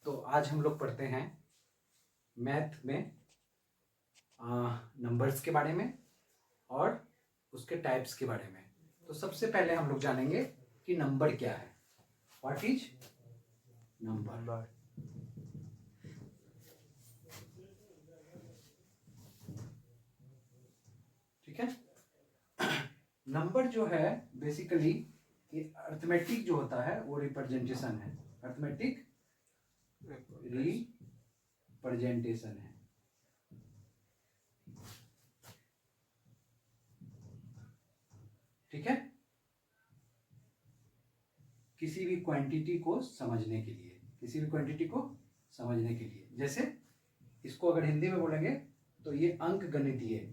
तो आज हम लोग पढ़ते हैं मैथ में नंबर्स के बारे में और उसके टाइप्स के बारे में। तो सबसे पहले हम लोग जानेंगे कि नंबर क्या है। What is number. ठीक है। नंबर जो है बेसिकली अर्थमेटिक जो होता है वो रिप्रेजेंटेशन है। अर्थमेटिक रिप्रेजेंटेशन है। ठीक है। किसी भी क्वांटिटी को समझने के लिए, किसी भी क्वांटिटी को समझने के लिए, जैसे इसको अगर हिंदी में बोलेंगे तो ये अंक गणितीय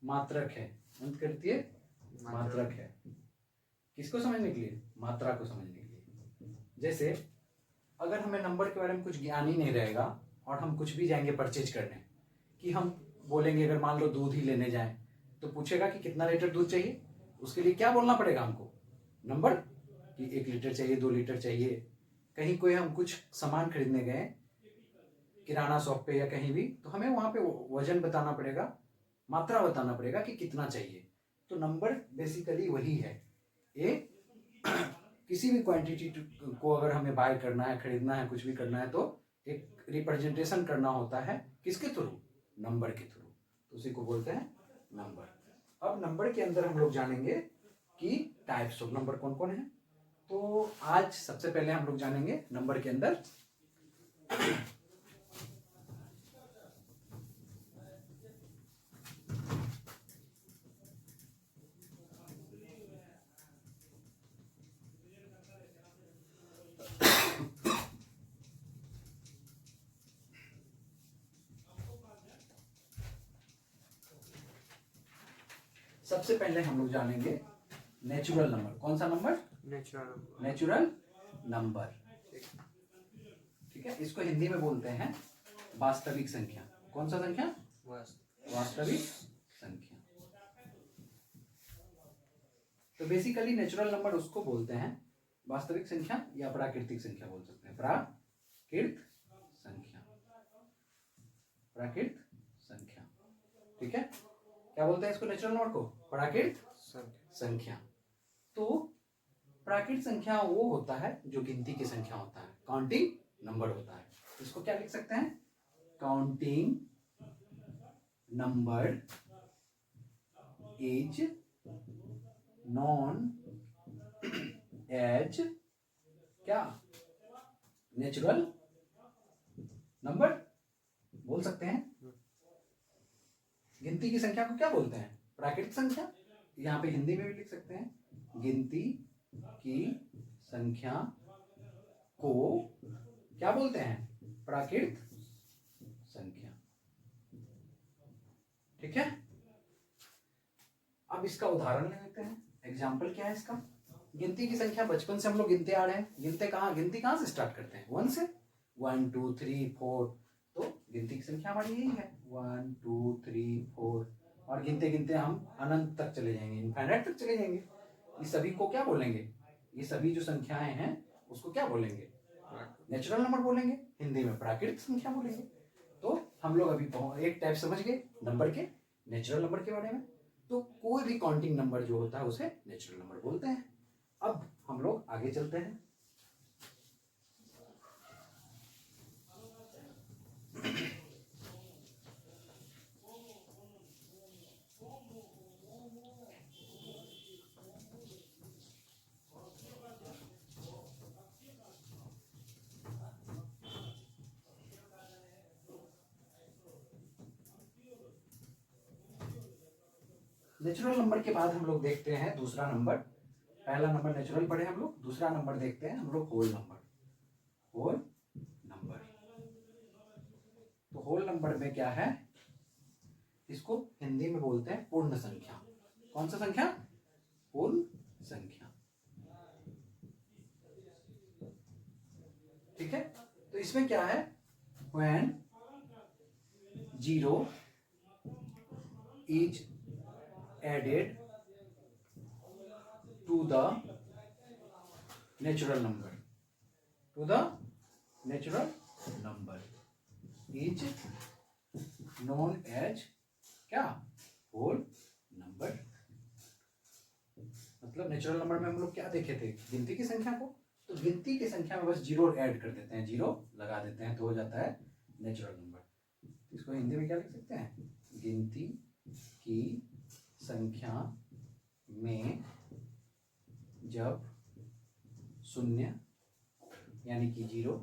मात्रक है। अंक गणितीय मात्रक है। किसको समझने के लिए? मात्रा को समझने के लिए। जैसे अगर हमें नंबर के बारे में कुछ ज्ञान ही नहीं रहेगा और हम कुछ भी जाएंगे परचेज करने, कि हम बोलेंगे अगर मान लो दूध ही लेने जाएं तो पूछेगा कि कितना लीटर दूध चाहिए, उसके लिए क्या बोलना पड़ेगा हमको? नंबर, कि 1 लीटर चाहिए, 2 लीटर चाहिए। कहीं कोई हम कुछ सामान खरीदने गए किराना शॉप पे या कहीं भी, तो हमें वहां पे वजन बताना पड़ेगा, मात्रा बताना पड़ेगा कि कितना चाहिए। तो नंबर बेसिकली वही है। ये किसी भी क्वांटिटी को अगर हमें बाय करना है, खरीदना है, कुछ भी करना है, तो एक रिप्रेजेंटेशन करना होता है। किसके थ्रू? नंबर के थ्रू। तो उसी को बोलते हैं नंबर। अब नंबर के अंदर हम लोग जानेंगे कि टाइप्स ऑफ नंबर कौन कौन है। तो आज सबसे पहले हम लोग जानेंगे नंबर के अंदर सबसे पहले हम लोग जानेंगे नेचुरल नंबर। कौन सा नंबर? Natural number. ठीक है। इसको हिंदी में बोलते हैं वास्तविक संख्या। कौन सा संख्या? वास्तविक संख्या। तो बेसिकली नेचुरल नंबर उसको बोलते हैं वास्तविक संख्या या प्राकृतिक संख्या बोल सकते हैं। प्राकृत संख्या, प्राकृत संख्या। ठीक है। क्या बोलते हैं इसको? नेचुरल नंबर को प्राकृत संख्या। तो प्राकृत संख्या वो होता है जो गिनती की संख्या होता है, काउंटिंग नंबर होता है। इसको क्या लिख सकते हैं? Counting number is known as क्या? नेचुरल नंबर बोल सकते हैं। गिनती की संख्या को क्या बोलते हैं? प्राकृतिक संख्या। यहाँ पे हिंदी में भी लिख सकते हैं, गिनती की संख्या को क्या बोलते हैं? प्राकृतिक संख्या। ठीक है। अब इसका उदाहरण ले लेते हैं। एग्जाम्पल क्या है इसका? गिनती की संख्या बचपन से हम लोग गिनते आ रहे हैं। गिनती कहाँ से स्टार्ट करते हैं? 1 से। 1 2 3 4। तो गिनती की संख्या हमारी यही है, 1 2 3 4। और गिनते गिनते हम अनंत तक चले जाएंगे, इनफाइनाइट तक चले जाएंगे। ये सभी को क्या बोलेंगे? ये सभी जो संख्याएं हैं उसको क्या बोलेंगे? नेचुरल नंबर बोलेंगे, हिंदी में प्राकृतिक संख्या बोलेंगे। तो हम लोग अभी एक टाइप समझ गए नंबर के, नेचुरल नंबर के बारे में। तो कोई भी काउंटिंग नंबर जो होता है उसे नेचुरल नंबर बोलते हैं। अब हम लोग आगे चलते हैं। नेचुरल नंबर के बाद हम लोग देखते हैं दूसरा नंबर। पहला नंबर नेचुरल पढ़े हम लोग, दूसरा नंबर देखते हैं हम लोग होल नंबर। होल नंबर, तो होल नंबर में क्या है? इसको हिंदी में बोलते हैं पूर्ण संख्या। कौन सा संख्या? पूर्ण संख्या। ठीक है। तो इसमें क्या है? when 0 is added to the natural number, to the natural number is known as क्या, होल नंबर। मतलब नेचुरल नंबर में हम लोग क्या देखे थे, गिनती की संख्या को, तो गिनती की संख्या में बस जीरो ऐड कर देते हैं, जीरो लगा देते हैं, तो हो जाता है नेचुरल नंबर। इसको हिंदी में क्या लिख सकते हैं, गिनती की संख्या में जब शून्य यानी कि जीरो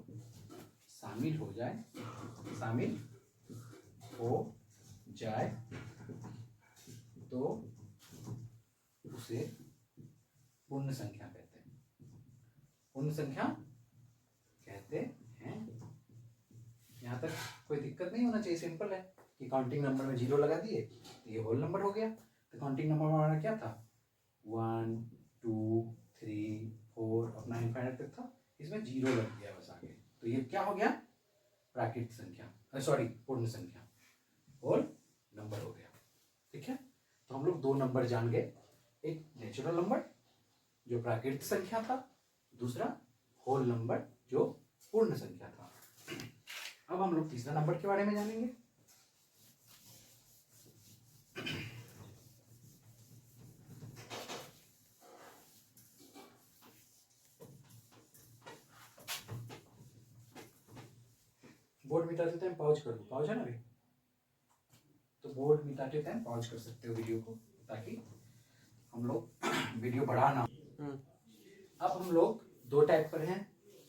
शामिल हो जाए, शामिल हो जाए तो उसे पूर्ण संख्या कहते हैं, पूर्ण संख्या कहते हैं। यहाँ तक कोई दिक्कत नहीं होना चाहिए, सिंपल है कि काउंटिंग नंबर में जीरो लगा दिए तो ये होल नंबर हो गया। तो काउंटिंग नंबर हमारा क्या था, 1 2 3 4 अपना इनफाइनाइट तक था, इसमें जीरो लग गया बस आगे, तो ये क्या हो गया, प्राकृत संख्या, सॉरी पूर्ण संख्या, होल नंबर हो गया। ठीक है, तो हम लोग दो नंबर जान गए, एक नेचुरल नंबर जो प्राकृत संख्या था, दूसरा होल नंबर जो पूर्ण संख्या था। अब हम लोग तीसरा नंबर के बारे में जानेंगे। बोर्ड मिटाते टाइम पॉज कर दो, पॉज है ना अभी, तो बोर्ड मिटाते टाइम पॉज कर सकते हो वीडियो को, ताकि हम लोग वीडियो बढ़ा ना। अब हम लोग दो टाइप पर हैं,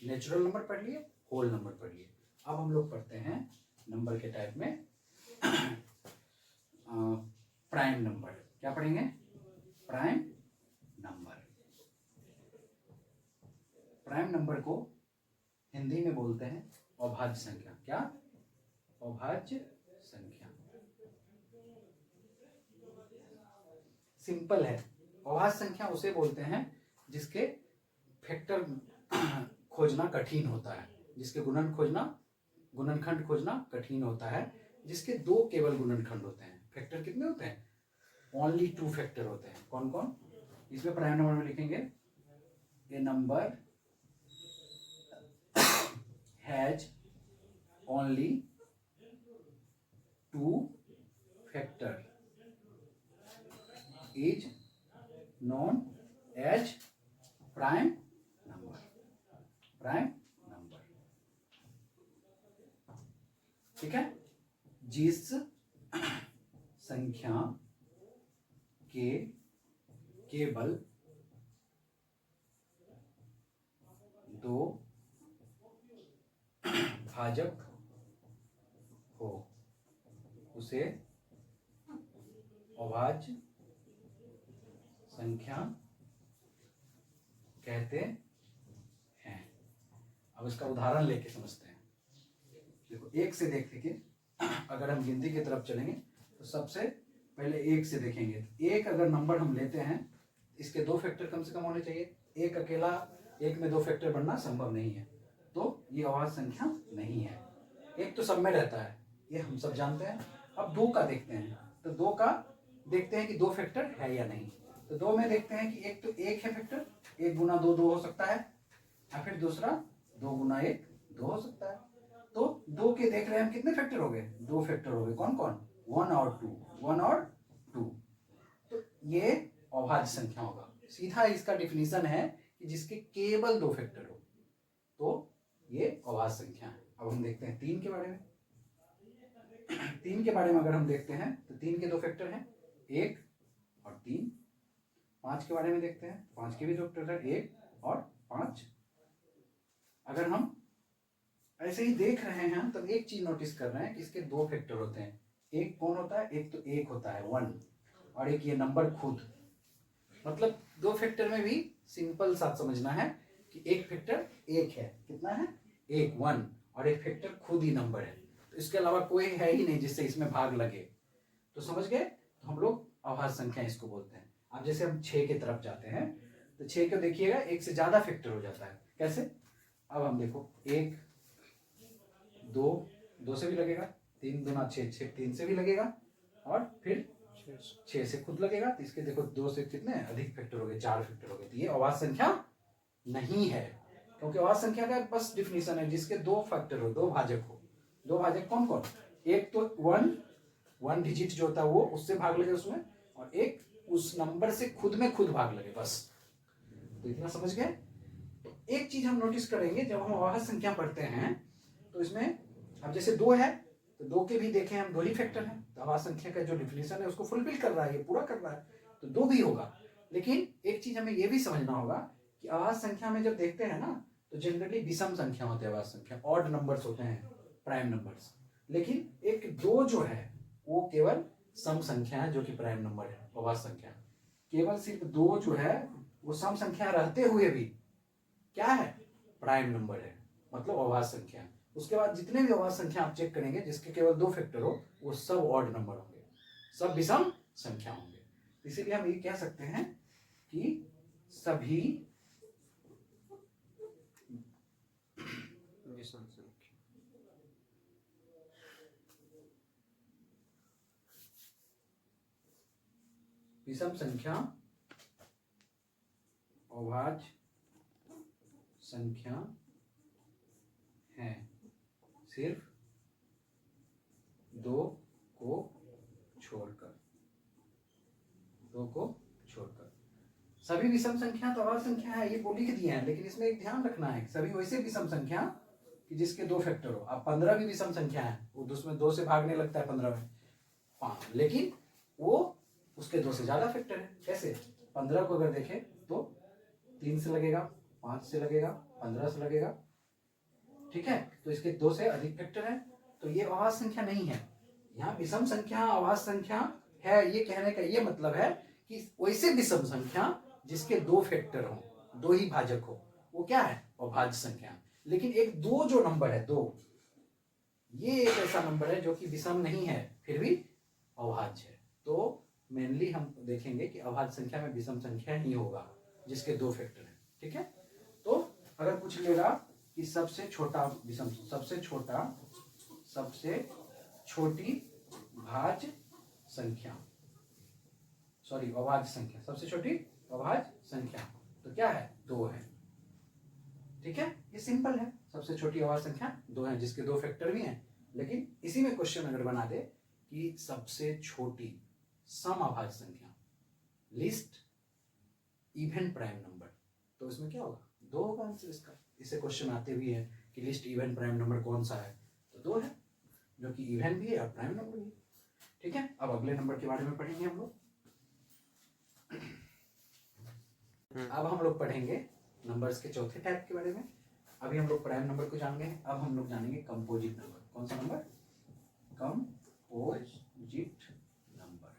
नेचुरल नंबर पढ़ लिए, होल नंबर पढ़ लिए। अब हम लोग पढ़ते हैं नंबर के टाइप में प्राइम नंबर। क्या पढ़ेंगे, प्राइम नंबर। प्राइम नंबर को हिंदी में बोलते हैं अभाज्य संख्या। क्या, अभाज्य संख्या। सिंपल है, अभाज्य संख्या उसे बोलते हैं जिसके फैक्टर खोजना कठिन होता है, जिसके गुणनखंड खोजना कठिन होता है, जिसके दो केवल गुणनखंड होते हैं। फैक्टर कितने होते हैं, ओनली 2 फैक्टर होते हैं। कौन कौन, इसमें प्राइम नंबर में लिखेंगे, a number has only 2 factor is known as prime number. Prime number, ठीक है, जिस संख्या के केवल दो भाजक हो उसे अभाज्य संख्या कहते हैं। अब इसका उदाहरण लेके समझते हैं। देखो, एक से देखते कि अगर हम गिनती की तरफ चलेंगे तो सबसे पहले एक से देखेंगे। एक अगर नंबर हम लेते हैं, इसके दो फैक्टर कम से कम होने चाहिए। एक अकेला, एक में दो फैक्टर बनना संभव नहीं है, तो ये अभाज्य संख्या नहीं है। एक तो सब में रहता है, ये हम सब जानते हैं। अब दो का देखते हैं, तो दो का देखते हैं कि दो फैक्टर है या नहीं। तो दो में देखते हैं कि एक तो एक है फैक्टर, 1 गुना 2 2 हो सकता है, या फिर दूसरा 2 गुना 1 2 हो सकता है। तो दो के देख रहे हैं हम, कितने फैक्टर हो गए, दो फैक्टर हो गए। कौन कौन, 1 और 2, 1 और 2। तो ये अभाज्य संख्या होगा। सीधा इसका डिफिनीशन है कि जिसके केवल दो फैक्टर हो, तो ये अभाज्य संख्या है। अब हम देखते हैं 3 के बारे में। 3 के बारे में अगर हम देखते हैं तो 3 के दो फैक्टर हैं, 1 और 3। 5 के बारे में देखते हैं, 5 के भी दो फैक्टर है, 1 और 5। अगर हम ऐसे ही देख रहे हैं तो एक चीज नोटिस कर रहे हैं कि इसके दो फैक्टर होते हैं। एक कौन होता है, एक तो एक होता है 1, और एक ये नंबर खुद। मतलब दो फैक्टर में भी सिंपल सा समझना है कि एक फैक्टर एक है, कितना है, एक 1, और एक फैक्टर खुद ही नंबर है। तो इसके अलावा कोई है ही नहीं जिससे इसमें भाग लगे। तो समझ गए, तो हम लोग अभाज्य संख्या इसको बोलते हैं। अब जैसे हम 6 की तरफ जाते हैं तो 6 को देखिएगा, एक से ज्यादा फैक्टर हो जाता है। कैसे, अब हम देखो, 1 2 2 से भी लगेगा, 3 दूना 6 6 3 से भी लगेगा, और फिर 6 से खुद लगेगा। तो इसके देखो 2 से कितने अधिक फैक्टर हो गए, 4 फैक्टर हो गए। तो ये अभाज्य संख्या नहीं है, क्योंकि अभाज्य संख्या का बस डिफिनीशन है जिसके दो फैक्टर हो, दो भाजक हो। दो भाजक कौन कौन? एक तो वन डिजिट जो होता है वो, उससे भाग लगे उसमें, और एक उस नंबर से खुद में खुद भाग लगे, बस। तो इतना समझ गए। तो एक चीज हम नोटिस करेंगे जब हम अभाज्य संख्या पढ़ते हैं, तो इसमें अब जैसे 2 है तो 2 के भी देखें हम, 2 ही फैक्टर है, तो अभाज्य संख्या का जो डिफिनीशन है उसको फुलफिल कर रहा है, ये पूरा कर रहा है, तो 2 भी होगा। लेकिन एक चीज हमें ये भी समझना होगा कि अभाज्य संख्या में जब देखते हैं ना, तो जनरली विषम संख्या होते हैं अभाज्य संख्या, ऑड नंबर्स होते हैं, प्राइम नंबर्स। लेकिन एक 2 जो है वो केवल सम संख्या है, जो कि प्राइम नंबर है, अभाज्य संख्या। केवल सिर्फ 2 जो है वो सम संख्या रहते हुए भी क्या है? प्राइम नंबर है, मतलब अभाज्य संख्या। उसके बाद जितने भी अभाज्य संख्या आप चेक करेंगे जिसके केवल 2 फैक्टर हो, वो सब ऑड नंबर होंगे, सब विषम संख्या होंगे। इसीलिए हम ये कह सकते हैं कि सभी विषम संख्या विषम संख्या अभाज्य संख्या है, सिर्फ 2 को छोड़कर। 2 को छोड़कर सभी विषम संख्या तो अभाज्य संख्या है, ये बोली के दिए हैं, लेकिन इसमें एक ध्यान रखना है, सभी वैसे विषम संख्या कि जिसके 2 फैक्टर हो। अब 15 भी विषम संख्या है, वो उसमें 2 से भागने लगता है 15 में, 5, लेकिन वो उसके 2 से ज्यादा फैक्टर है। कैसे? 15 को अगर देखें तो 3 से लगेगा, 5 से लगेगा, 15 से लगेगा, ठीक है, तो इसके 2 से अधिक फैक्टर है, तो ये अभाज्य संख्या नहीं है। यहाँ विषम संख्या अभाज्य संख्या है, ये कहने का ये मतलब है कि वैसे विषम संख्या जिसके 2 फैक्टर हो, 2 ही भाजक हो, वो क्या है? अभाज्य संख्या। लेकिन एक 2 जो नंबर है, 2, ये एक ऐसा नंबर है जो कि विषम नहीं है फिर भी अभाज्य है। तो मेनली हम देखेंगे कि अभाज्य संख्या में विषम संख्या ही होगा जिसके 2 फैक्टर है, ठीक है। तो अगर पूछ लेगा कि सबसे छोटा विषम, सबसे छोटी भाज्य संख्या, सॉरी अभाज्य संख्या, सबसे छोटी अभाज्य संख्या, तो क्या है? 2 है, ठीक है। ये सिंपल है, सबसे छोटी अभाज्य संख्या 2 है जिसके 2 फैक्टर भी हैं। लेकिन इसी में क्वेश्चन अगर बना दे कि सबसे छोटी सम अभाज्य संख्या, लिस्ट इवन प्राइम नंबर, तो इसमें क्या होगा? 2 होगा आंसर इसका। इसे क्वेश्चन आते भी है कि लिस्ट इवन प्राइम नंबर कौन सा है, तो 2 है, जो कि इवन भी है और प्राइम नंबर भी, ठीक है। अब अगले नंबर के बारे में पढ़ेंगे हम लोग। अब हम लोग पढ़ेंगे नंबर्स के चौथे टाइप के बारे में। अभी हम लोग प्राइम नंबर को जान गए, अब हम लोग जानेंगे कंपोजिट नंबर। कौन सा number? Composite number.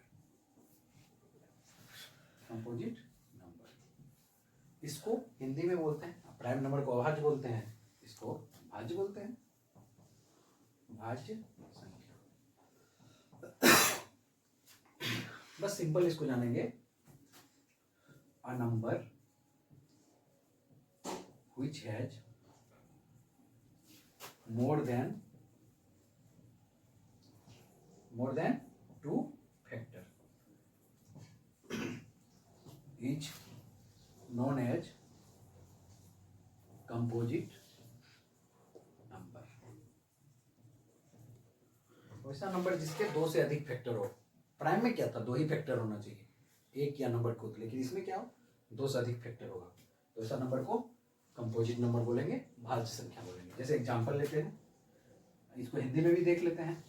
Composite number, इसको हिंदी में बोलते हैं, प्राइम नंबर को अभाज्य बोलते हैं, इसको भाज्य बोलते हैं, भाज्य संख्या। बस सिंपल इसको जानेंगे, a number which has more than 2 factor is known as composite number। वैसा नंबर जिसके 2 से अधिक फैक्टर हो। प्राइम में क्या था? 2 ही फैक्टर होना चाहिए, एक या नंबर खुद, लेकिन इसमें क्या हो? 2 से अधिक फैक्टर होगा, तो ऐसा नंबर को कंपोजिट नंबर बोलेंगे, भाज्य संख्या बोलेंगे। जैसे एग्जांपल लेते हैं, इसको हिंदी में भी देख लेते हैं।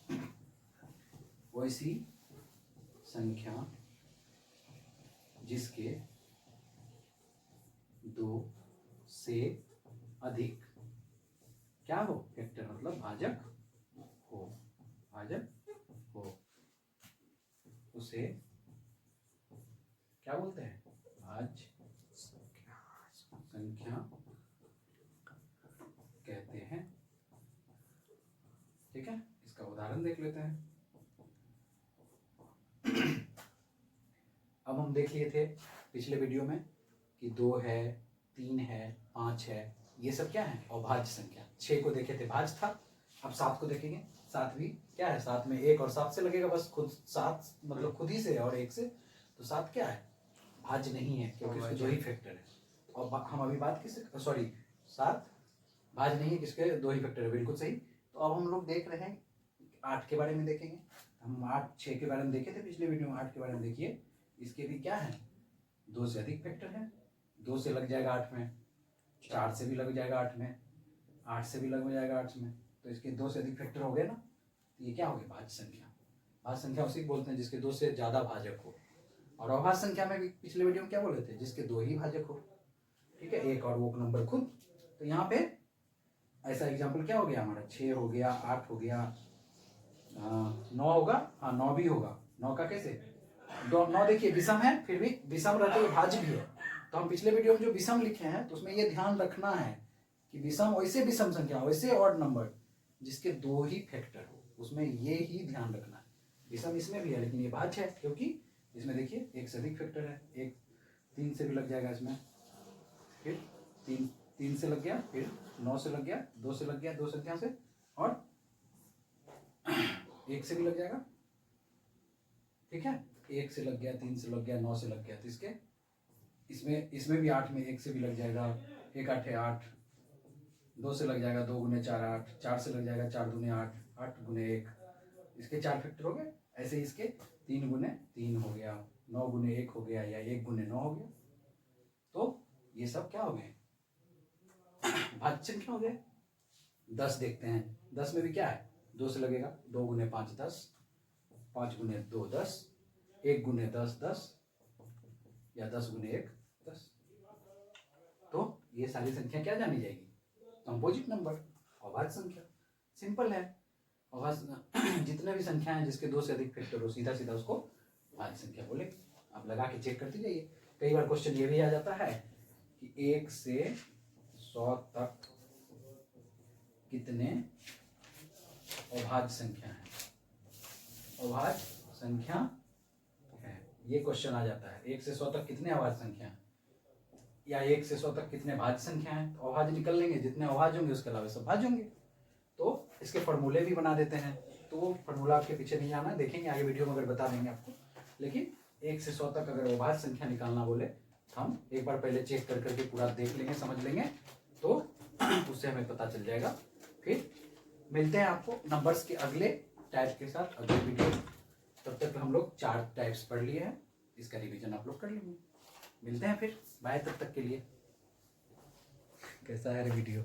वैसी संख्या जिसके 2 से अधिक क्या हो? फैक्टर, मतलब भाजक हो, उसे क्या बोलते हैं? भाज्य संख्या कहते हैं, ठीक है। इसका उदाहरण देख लेते हैं। अब हम देख लिए थे पिछले वीडियो में कि 2 है, 3 है, 5 है, ये सब क्या है? अभाज्य संख्या। 6 को देखे थे, भाज्य था। अब 7 को देखेंगे, 7 भी क्या है? 7 में 1 और 7 से लगेगा, बस खुद 7 मतलब खुद ही से और 1 से, तो 7 क्या है? भाज्य नहीं है, क्योंकि उसके 2 ही फैक्टर है। और हम अभी बात किससे, सॉरी 7 भाज्य नहीं है किसके, 2 ही फैक्टर है, बिल्कुल सही। तो अब हम लोग देख रहे हैं 8 के बारे में देखेंगे। हम 8 6 के बारे में देखे थे पिछले वीडियो में, 8 के बारे में देखिए। इसके भी क्या है, 2 से अधिक फैक्टर है। 2 से लग जाएगा 8 में, 4 से भी लग जाएगा 8 में, 8 से भी लग जाएगा 8 में। तो इसके 2 से अधिक फैक्टर हो गए ना, तो ये क्या हो गया, भाज्य संख्या। भाज्य संख्या उसी को बोलते हैं जिसके 2 से ज़्यादा भाजक हो। और अभाज्य संख्या में भी पिछले वीडियो में क्या बोले थे, जिसके 2 ही भाजक हो। ठीक है, एक और वो नंबर खुद। तो यहाँ पे ऐसा एग्जाम्पल क्या हो गया हमारा, 6 हो गया, 8 हो गया, 9 होगा, हाँ 9 भी होगा। 9 का कैसे, 9 देखिए विषम है, फिर भी विषम रहते हुए भाज्य भी है। तो हम पिछले वीडियो में जो विषम लिखे हैं तो उसमें ये ध्यान रखना है कि विषम वैसे विषम संख्या, वैसे ऑड नंबर जिसके 2 ही फैक्टर हो, उसमें ये ही ध्यान रखना है। विषम इसमें भी है लेकिन ये भाज्य है, क्योंकि इसमें देखिए 1 से अधिक फैक्टर है। 1 3 से भी लग जाएगा इसमें, फिर 3 से लग गया, फिर 9 से लग गया, 2 से लग गया, 2 संख्या से, और 1 से भी लग जाएगा। ठीक है, 1 से लग गया, 3 से लग गया, 9 से लग गया। तो इसके इसमें भी 8 में 1 से भी लग जाएगा, 1 8 है 8, 2 से लग जाएगा, 2 गुने 4 8, 4 से लग जाएगा, 4 दूने 8, 8 गुने 1, इसके 4 फैक्टर हो गए। ऐसे ही इसके 3 गुने 3 हो गया, 9 गुने 1 हो गया, या 1 गुने 9 हो गया। तो ये सब क्या हो गए, भाज्य संख्या हो गए। 10 देखते हैं, 10 में भी क्या है, 2 से लगेगा, 2 गुने 5 10, 5 गुने 2 10, 1 गुने 10 10, या 10 गुने 1 10। तो ये सारी संख्या क्या जानी जाएगी, कंपोजिट नंबर, अभाज्य संख्या। सिंपल है, अभाज्य जितने भी संख्या हैं जिसके 2 से अधिक फैक्टर हो, सीधा सीधा उसको भाज्य संख्या बोले। आप लगा के चेक करते जाइए। कई बार क्वेश्चन ये भी आ जाता है कि 1 से 100 तक कितने अभाज्य संख्या है, अभाज्य संख्या है, ये क्वेश्चन आ जाता है। 1 से 100 तक कितने अभाज्य संख्या हैं, या 1 से 100 तक कितने भाज्य संख्या हैं। तो अभाज्य निकल लेंगे, जितने अभाज्य होंगे उसके अलावा सब भाज्य होंगे। तो इसके फॉर्मूले भी बना देते हैं, तो वो फॉर्मूला आपके पीछे नहीं जाना, देखेंगे आगे वीडियो में अगर बता देंगे आपको। लेकिन 1 से 100 तक अगर अभाज्य संख्या निकालना बोले, हम एक बार पहले चेक कर करके पूरा देख लेंगे, समझ लेंगे, तो उससे हमें पता चल जाएगा। फिर मिलते हैं आपको नंबर्स के अगले टाइप के साथ अगले वीडियो। तब तक हम लोग 4 टाइप्स पढ़ लिए हैं, इसका रिवीजन आप लोग कर लेंगे। मिलते हैं फिर, बाय तब तक के लिए। कैसा है वीडियो?